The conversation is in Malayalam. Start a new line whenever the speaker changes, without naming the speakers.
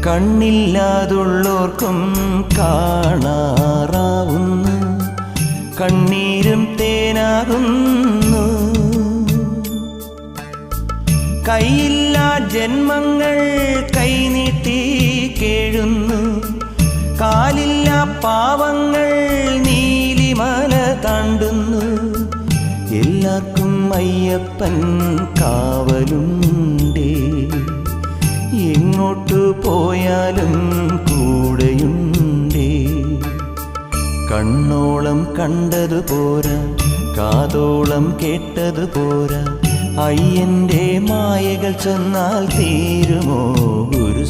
കണ്ണില്ലാതുള്ളോർക്കും കാണാറാവുന്നു, കണ്ണീരും തേനാകുന്നു. കൈയില്ലാ ജന്മങ്ങൾ കൈനീട്ടി കേഴുന്നു, കാലില്ലാ പാവങ്ങൾ നീലിമല താണ്ടുന്നു. എല്ലാവർക്കും അയ്യപ്പൻ കാവലുണ്ടേ, എങ്ങോട്ടു പോയാലും കൂടെയുണ്ടേ. കണ്ണോളം കണ്ടതു പോരാ, കാതോളം കേട്ടതു പോരാ, അയ്യൻ്റെ മായകൾ ചെന്നാൽ തീരുമോ ഒരു